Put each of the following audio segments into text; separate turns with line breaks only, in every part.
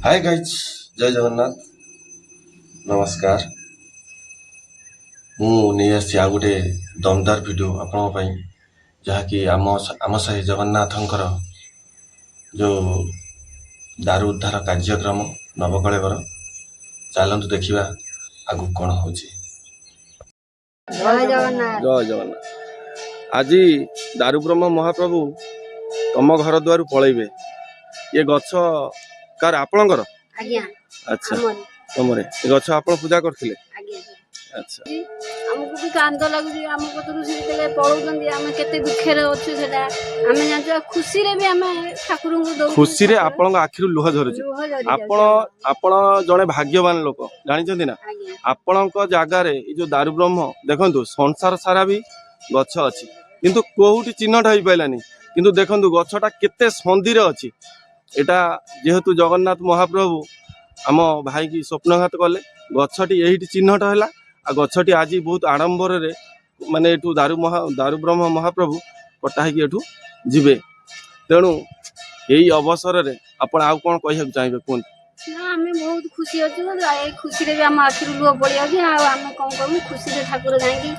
Hi guys जय जगन्नाथ नमस्कार मुझे आ गोटे दमदार वीडियो आपण जहाँकि आम साही जगन्नाथंकर जो दारू उद्धार कार्यक्रम नवकलेवर चलतु देखा आगु कौन हो।
जय जगन्नाथ
जय जगन्नाथ। आज दारू ब्रह्म महाप्रभु तम घर द्वार पलैबे ये गछ कार आपणकर
आज्ञा
अच्छा
हमर
तमरे ये गछ आपण पूजा करथिले
आज्ञा
अच्छा
हमको भी कांद लागुची हम कतरु से तले पळौचंदी हम केते दुखे रे अछि सेटा हम जानजो खुशी रे भी हम ठाकुर को दउ
खुशी रे आपण आखिरु लुह झरुची आपण आपण जने भाग्यवान लोक जानि छथि ना आपण को जागा रे ई जो दारू ब्रह्म देखंतु संसार सारा भी गछ अछि किंतु कोहुटी चिन्हट होई पाइलानी किंतु देखंतु गछटा केते संधि रे अछि एटा जेहेतु जगन्नाथ महाप्रभु आम भाई की स्वप्नघात कले गछटी एहिटी चिन्हट हैला आ गछटी आज बहुत आडंबर रे माने एठू दारू ब्रह्म महाप्रभु कटा है एठू जिबे तेणु यही अवसर रे आपण आउ कोन कहिया चाहिबे कोन
ना हमें बहुत खुशी अछि ए खुशी रे भी हम आखिर लुह पड़ी अछि आ हम कोन करू खुशी रे ठाकुर जाई की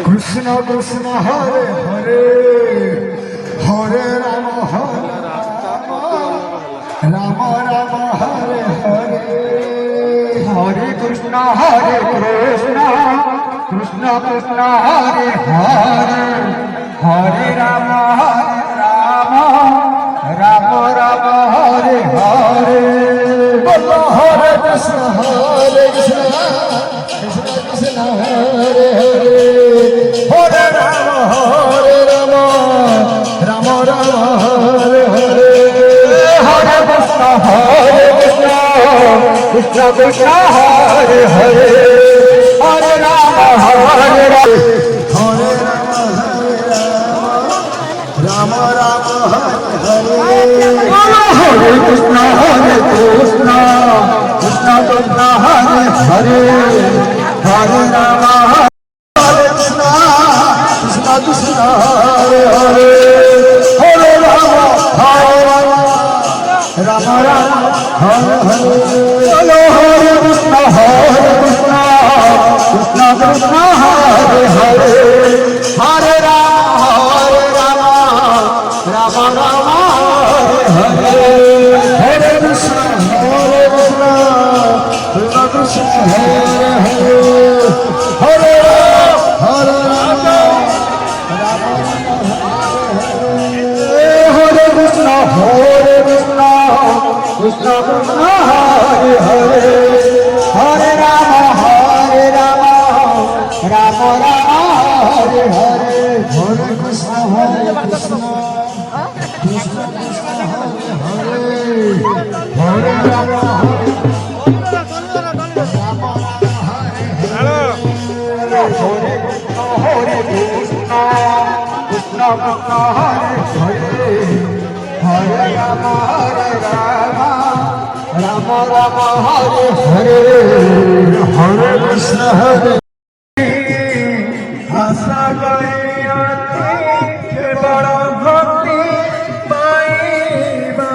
Krishna Krishna Hare Hare Hare Rama Hare Rama Rama Hare Hare Hare Krishna Krishna Krishna Hare Hare Hare Rama Rama Rama Rama Hare Hare Bolo Hare Krishna Krishna Krishna Hare Hare Hare Rama Rama Rama Hare Hare Hare Krishna Krishna Krishna Hare Hare Hare Rama Hare Rama Hare Rama Rama Hare Hare Hare Krishna Krishna Krishna Hare Hare Hare Rama Hare Krishna Krishna Hare Hare Hare Rama Rama Rama Hare Hare Hare Krishna Krishna Krishna Hare Hare Hare Rama Rama Rama Hare Hare Hare Krishna Krishna Krishna Hare Hare Hare Rama Hare Krishna Krishna Krishna Hare Hare Hare Rama Rama Rama Hare Hare Hare Krishna Krishna Krishna Hare Hare Hare Rama Krishna Hare Hare Hare Rama Rama Rama Hare Hare Hare Krishna Hare आशा करियाते के बड़ा भक्ति पाइबा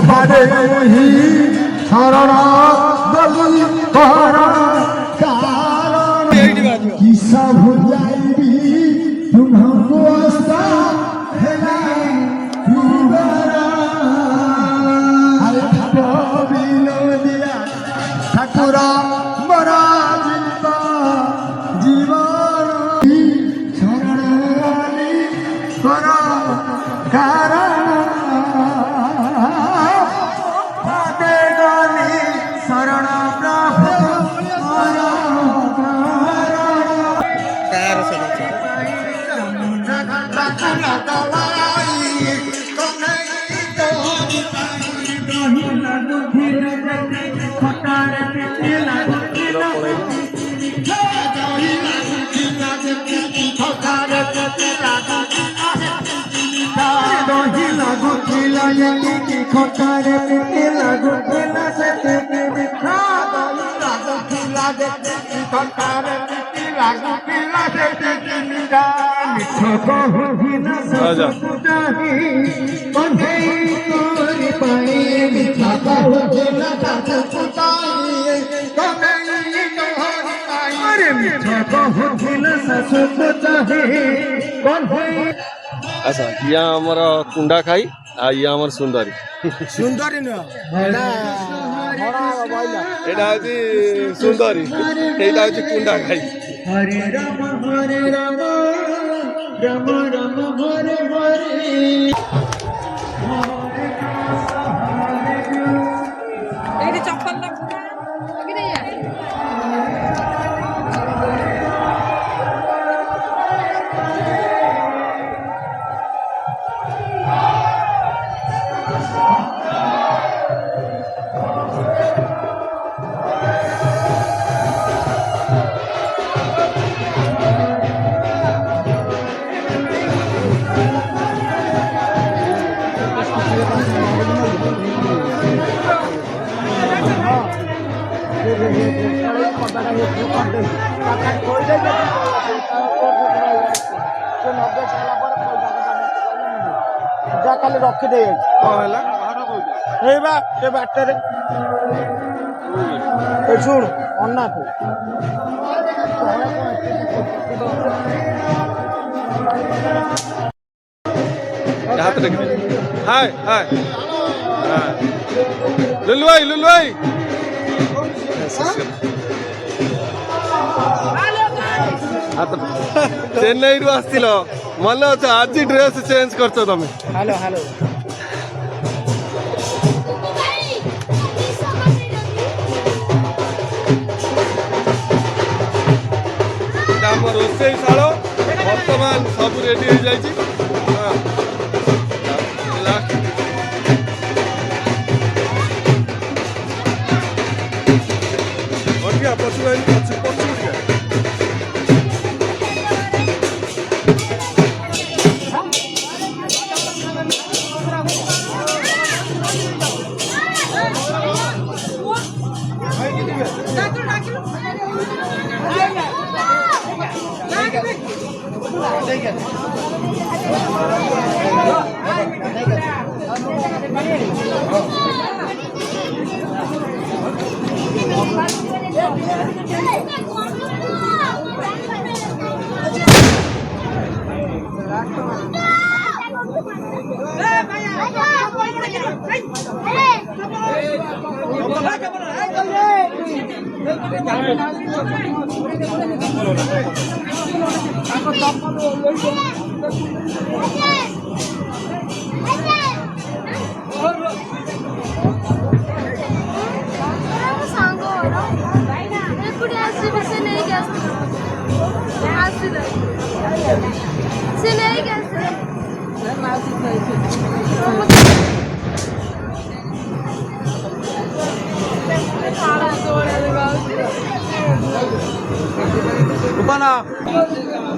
ସଭାରେ ହିଁ ଶରଣ ଦେଲି ପରା କାରଣ କିସ ଭୁଲାଇବି ତୁମକୁ ଆସ୍ଥା ହେଲା ବିନୋଦିଆ ଠାକୁର ମରା ଜୀବନ ଶରଣ କର କାରଣ ଶରଣ ପ୍ରଭୁ ଖଟାରେ ଲାଗୁଥିଲା ସେତିକି ମିଠା ଲାଗୁଥିଲା ଖଟାରେ ଲାଗୁଥିଲା ସେତିକି ମିଠା ମିଛ କହୁଥିଲା କଣ୍ଢେଇ କରି ପାଣି ମିଛ କହୁଥିଲା ମିଛ କହୁଥିଲା ଶାଶୁକୁ ଚାହିଁ କଣ୍ଢେଇ।
ଆଚ୍ଛା ଇଏ ଆମର କୁଣ୍ଡା ଖାଇ ଆଉ ଇଏ ଆମର ସୁନ୍ଦରୀ
ସୁନ୍ଦରୀ ନୁହଁ
ଏଇଟା ହଉଛି ସୁନ୍ଦରୀ ଏଇଟା ହଉଛି କୁଣ୍ଡା ଖାଇ।
ହରେ ରାମ ରାମ ରାମ ହରେ ହରେ
ଏଇଠି ଚପଲ
ଖାଲି ରଖିଦେଇ
କଣ ହେଲା
ଏଇ ବା ଏ ବାଟରେ ଶୁଣୁ ଅନାଥ
हाथ रख दे। हाय हाय लुल्लू भाई चेन्नई रु आसिल मन अच्छा आज ड्रेस चेंज कर तमें
हेलो हेलो
रोसई शाल बर्तमान सब रेडी हो जाए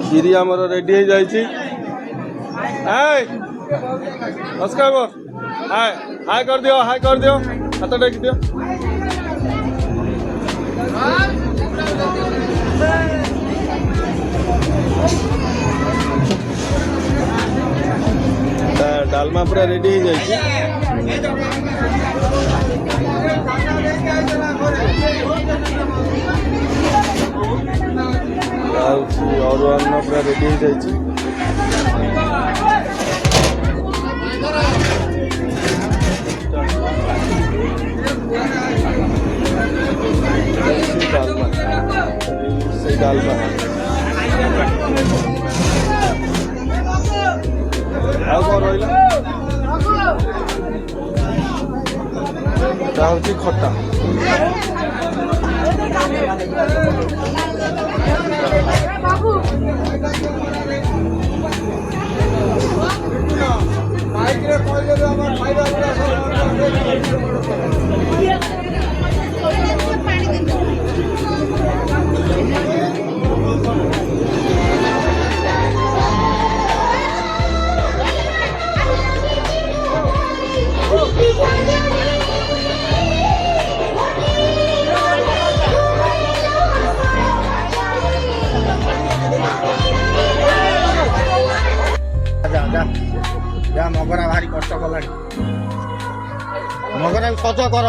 खीरी आमर रेडी हो जाए नमस्कार हाय हाय कर दियो हाथ टेक दियो डालमा पूरा रेडी हो जाए ଅରୁଆ ଅନ୍ନ ପୁରା ରେଡି ହେଇଯାଇଛି। ସେଇ ଡାଲମା ଆଉ କଣ ରହିଲା? ତା ହଉଛି ଖଟା।
যা মগরা ভারি কষ্ট কলানি মগরা সজ কর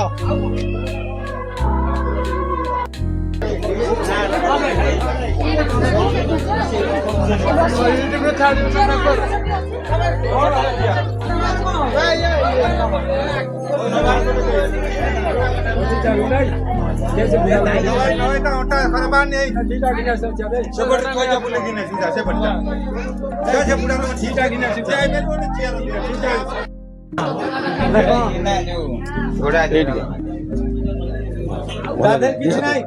କିଛି ନାହିଁ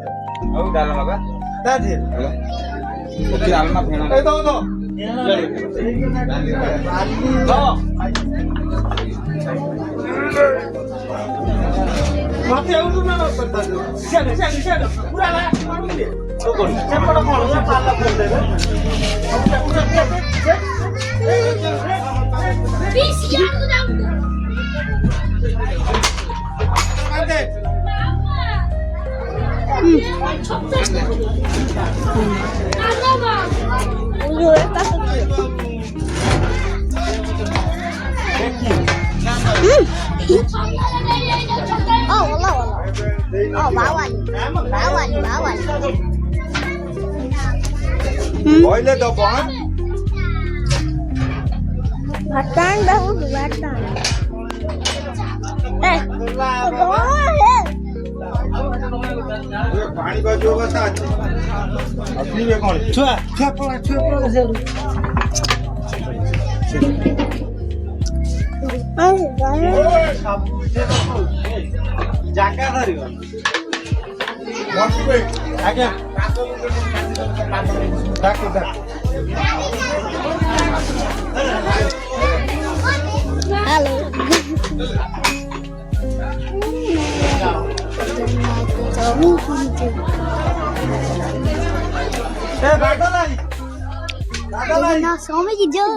Oh, wallah, wallah. Oh, bawa ni. Bawa ni, bawa ni.
କହିଲେ ଦବ
Batan dah, batan. Bawa he.
ପାଣି ବାଜିବ କଥା ଅଛି ଆଉ ପିଇବେ କଣ ଛୁଆ ଛୁଆ ପଳା ସେଠୁ ଜାଗା ଧରିବ ବସିବେ ଆଜ୍ଞା ଡାକୁ
Halo. Nah, suami hijau.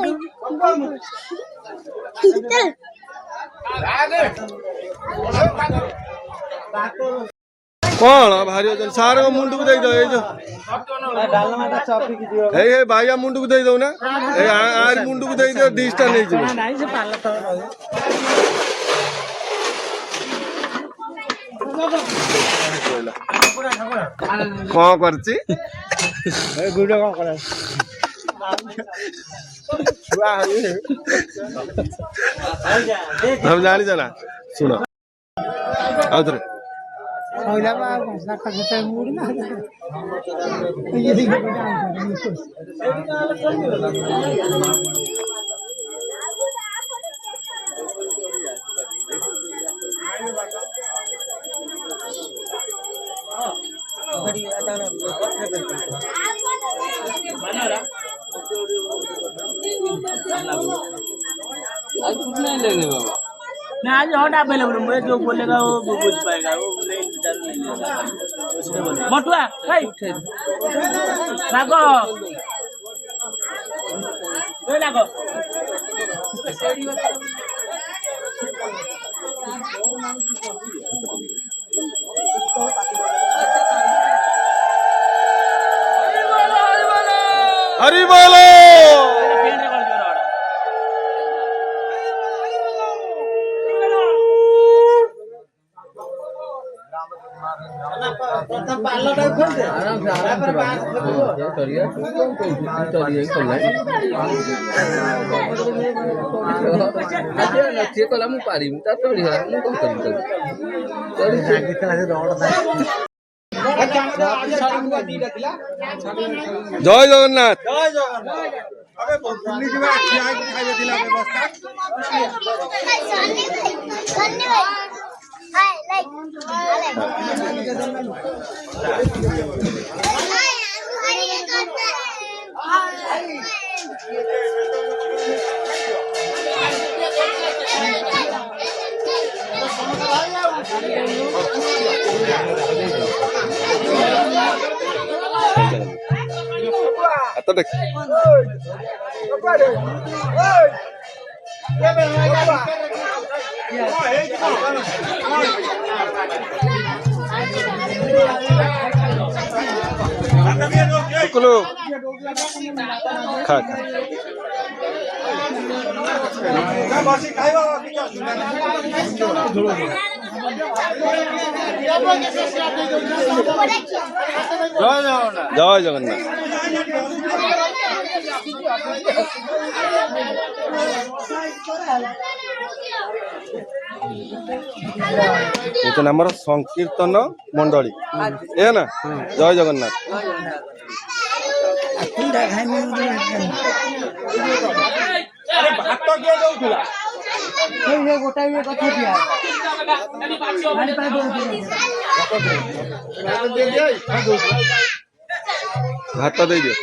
କଣ ଭାରି ଅଛନ୍ତି ସାରଙ୍କ ମୁଣ୍ଡକୁ ଦେଇଦବ ଏଇ ଯୋଉ ଏଇ ବାଇଆ ମୁଣ୍ଡକୁ ଦେଇଦଉ ନା ଏଇ ଆରି ମୁଣ୍ଡକୁ ଦେଇଦିଅ ଦିଶଟା ନେଇଯିବ। କଣ କରିଛି ତମେ ଜାଣିଛ ନା ଶୁଣ ଆଉଥରେ
ना आज हॉट अवेलेबल है जो बोलेगा वो बुझ पाएगा वो नहीं विचार नहीं लेगा उसने बोले मटुआ भाई लागो ले लागो
हरि बोलो
प्रथम पार्लर खोल दे आराम से चलिए चलिए अच्छे कला मु पारी ता चली है मु कोन करी कितना से दौड़ था
जय जगन्नाथ
अबे दिल्ली जी में खिया के खाइए दिला व्यवस्था
हाय लाइक
आता देख टुकलू खा खा
बसी खाइबा
जय जगन्नाथ ये आमर संकीर्तन मंडली ए ना जय जगन्नाथ
भात किए दउथुला
ये गोटा ये कथा दिया
भात दे दियो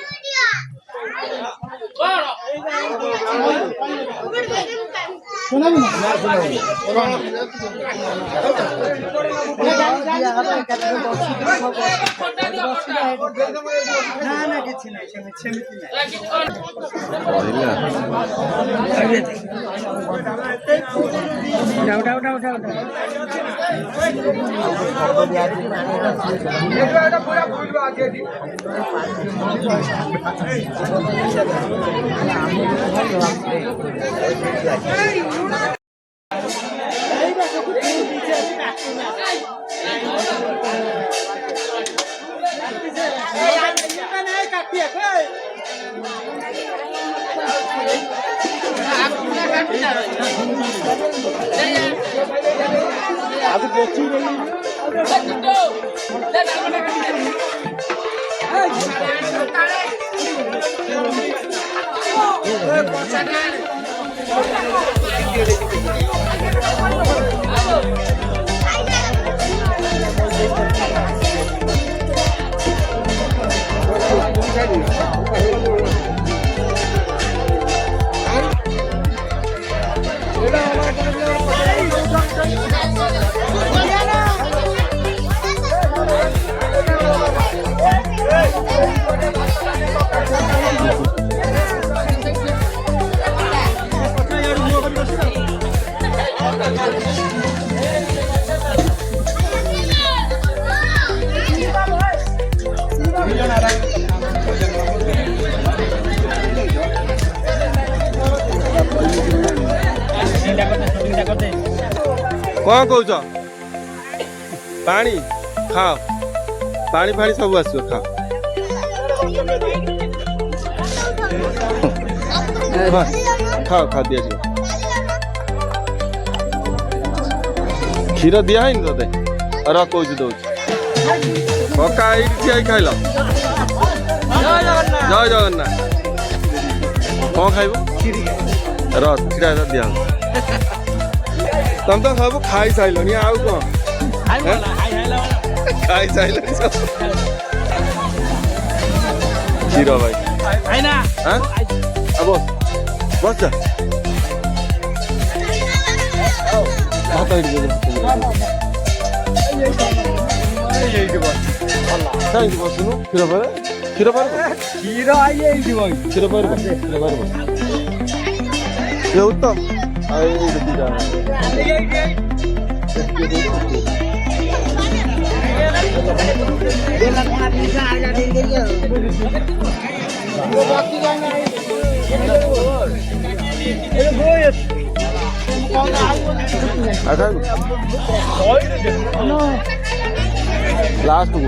कौन कौच पानी खाओ पानी फाणी सब आस खाओ खाओ खा दिया जी क्षीर दिया है ते रख कौच दौर पक्का ये खाइल जय जगन्नाथ कौन खाइब रस क्षीरा दिया तुम तो सब खाई साइल आउ कौन खाई साइल क्षीर भाई अब बस जा କାହିଁକି ବସୁନୁ କ୍ଷୀର ପରେ କ୍ଷୀର ଉତ୍ତମ ଆଉ लास्ट को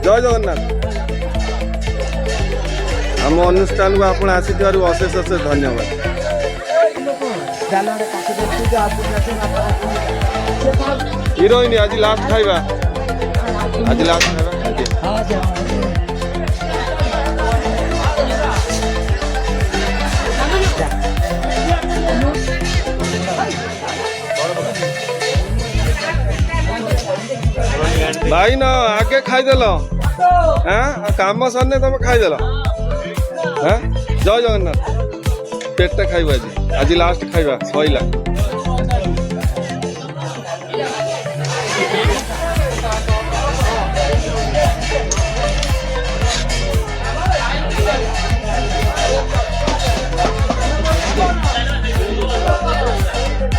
जय जगन्नाथ आम अनुष्ठान को आप आसिथार अशेष अशेष धन्यवाद हिरोइन आज लास्ट खाइबा आज लास्ट खाइबा भाई न आगे खाईदेल हाँ काम सरने तुम खाईदेल हाँ जय जगन्नाथ पेट खाइबा आज लास्ट खाइबा सईला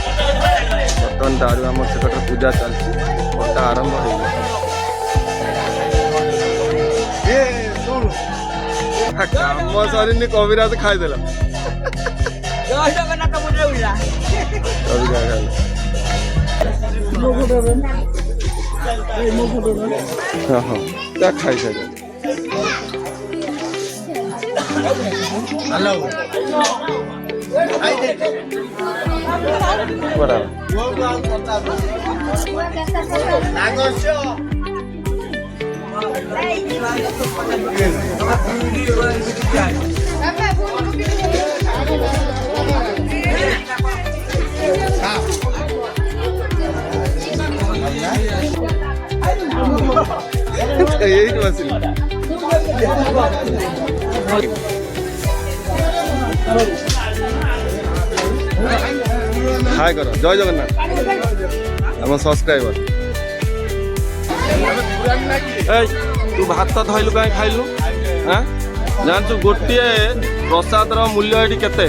बर्तमान दारू आम से पूजा चलती आरंभ हो काम सरी कविराज खाईदेल हाँ खाई सारे यही मसला हाय करो जय जगन्नाथ आम सब्सक्राइबर तू भात धइलु कहीं खाइलु हाँ जानचु गोटे प्रसाद मूल्य ये केते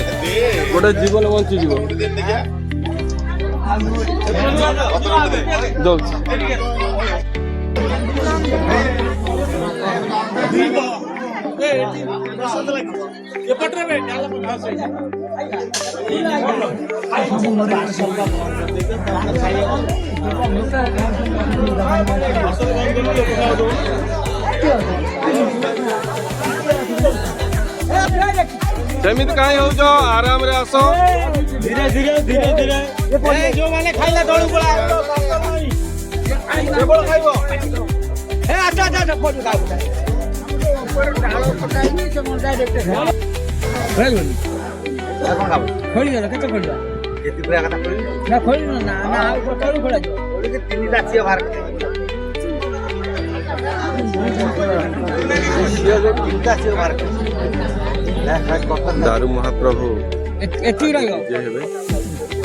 गोटे जीवन बंची सेमित कहीं हो जो आराम रे आसो धीरे धीरे धीरे धीरे जो माने खाइला तळु पळा केवल खाइबो ए अच्छा अच्छा फोटो खाइबो ऊपर डालो पकाई नहीं से मन डायरेक्ट है कोन खाबो खोली जा केते खोली केते पूरा कथा खोली ना खोली ना ना तळु खोला जो ओले के तीनटा छिया बाहर दारू महाप्रभु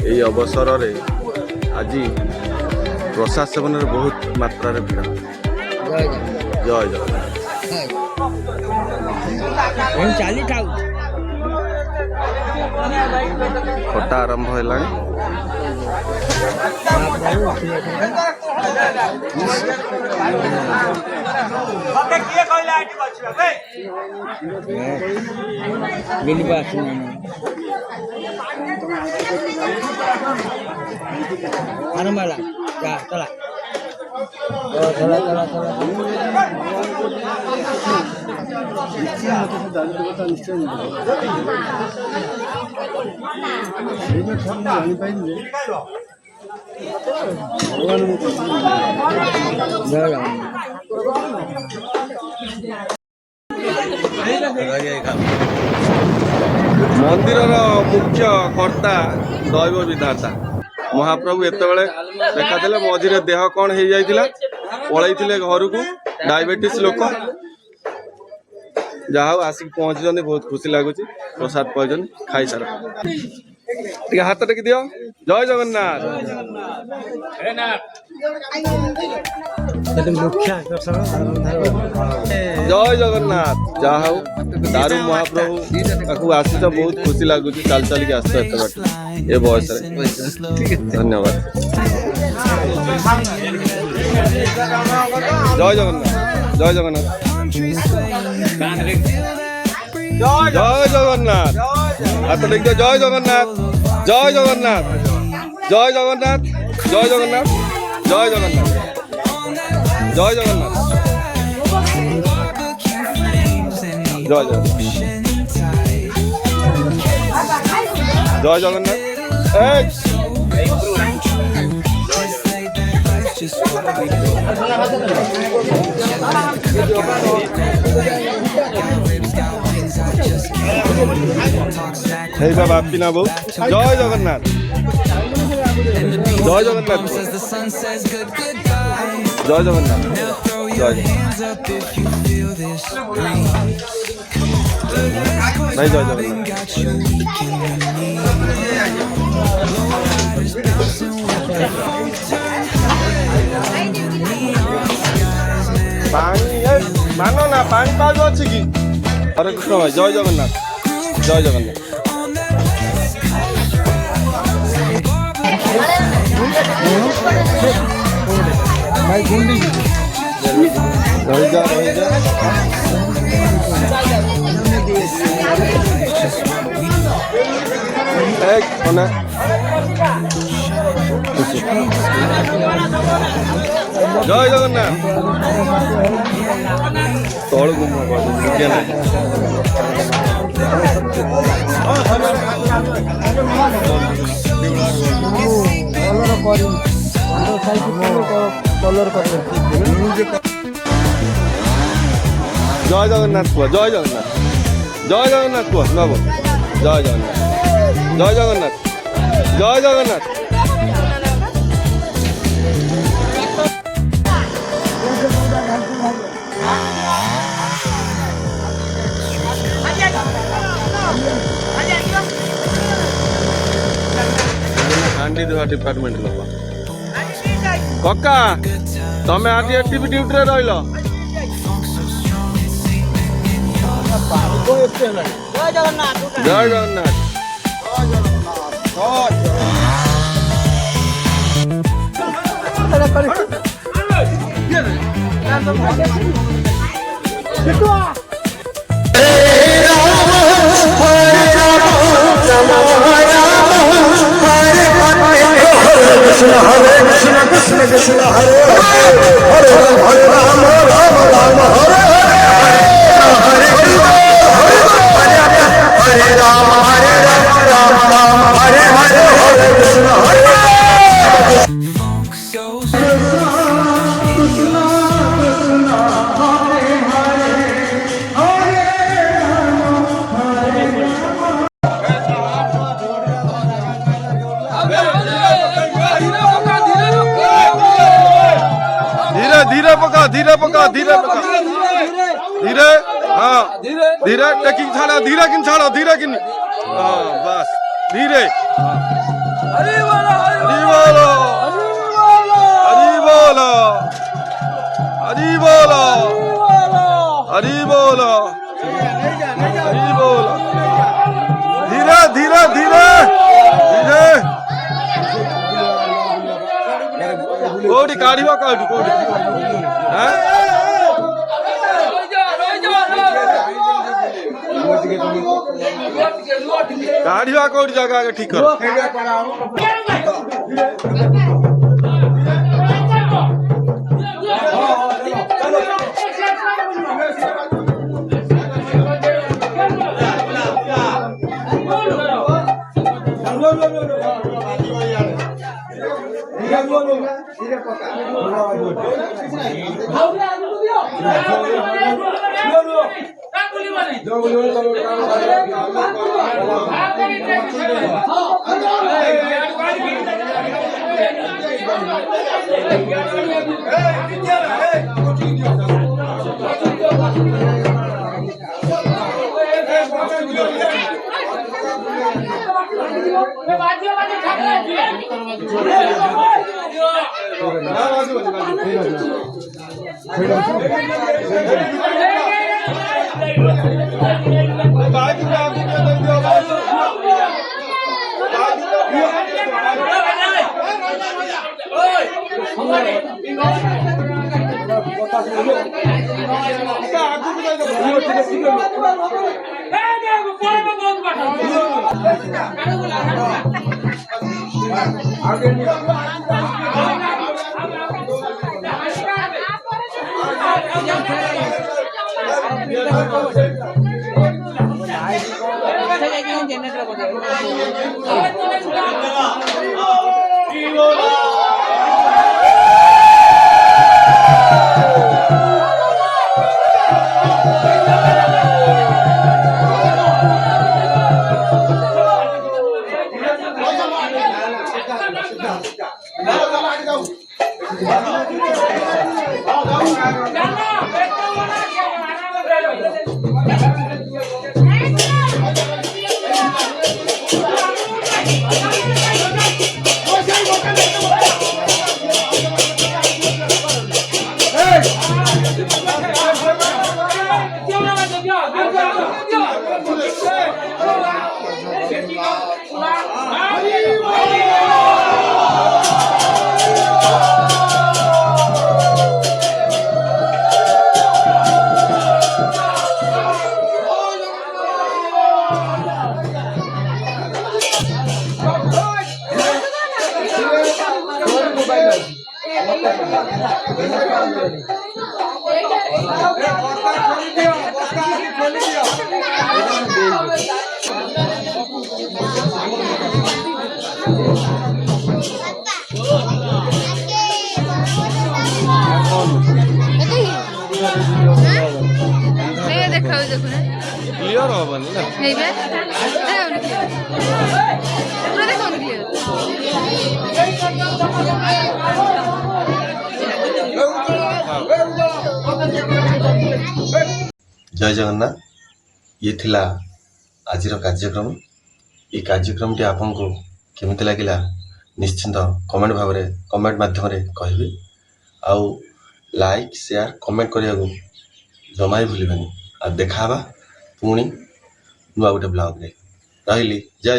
ये अवसर आज प्रसाद सेवन बहुत मात्रा भिड़ जय जगन्नाथ खटा आरंभ है मंदिर मुख्य कर्ता दैव विधाता महाप्रभु एत देखा मझे देह कौन हो जाता पलैते घर को डायबिटीज लोक जहाँ आसिक पहुँची बहुत खुशी लगुच प्रसाद पाई खाई सार हाथ टेक दियो जय जगन्नाथ जय जगन्नाथ जहाँ दारू महाप्रभु आसुच बहुत खुशी लगुच चल चल के आस ए बयस धन्यवाद जय जगन्नाथ। জয় জগন্নাথ জয় জগন্নাথ হাত লিখ জয় জগন্নাথ জয় জগন্নাথ জয় জগন্নাথ জয় জগন্নাথ জয় জগন্নাথ জয় জগন্নাথ জয় জগন্নাথ জয় জগন্নাথ এই বাবা পিনা বউ জয় জগন্নাথ জয় জগন্নাথ জয় জগন্নাথ জয় ভাই জয় জগন্নাথ পানি মানো না পানি পাওয়া আছে কি হরে কৃষ্ণ ভাই জয় জগন্নাথ জয় জগন্নাথ
ভাই গুন্ডি
রহিজা রহিজা এক কোনা জয় জগন্নাথ তলকু কে না জয় জগন্নাথ কুয়া জয় জগন্নাথ জয় জগন্নাথ কুয়া নব জয় জগন্নাথ জয় জগন্নাথ জয় জগন্নাথ ହାଣ୍ଡି ଦେବା ଡିପାର୍ଟମେଣ୍ଟ ଲୋକ କକା ତମେ ଆଜି ଏଠି ଡ୍ୟୁଟିରେ ରହିଲ ଜୟ ଜଗନ୍ନାଥ धीरे पका धीरे पका धीरे पका धीरे हाँ धीरे टेकिंग छाड़ा धीरे किन छाड़ा धीरे किन हाँ बस धीरे हरि बोलो हरि बोलो हरि बोलो हरि बोलो हरि बोलो हरि बोलो धीरे धीरे धीरे धीरे कोडी काढ़िबा कोडी कोडी हैं काढ़िबा कोडी जगह के ठीक करो क्लियर हबनी ना
जय जगन्नाथ ये थिला आजिर कार्यक्रम ये कार्यक्रमटी आपको केमिति लागिला निश्चिंत कमेंट भाव में कमेंट माध्यम कहबे आउ लाइक शेयर कमेंट करिया जमा ही भूलिबेनी आ देखाबा पुणी नुआ गोटे ब्लॉग रे रहिली जय।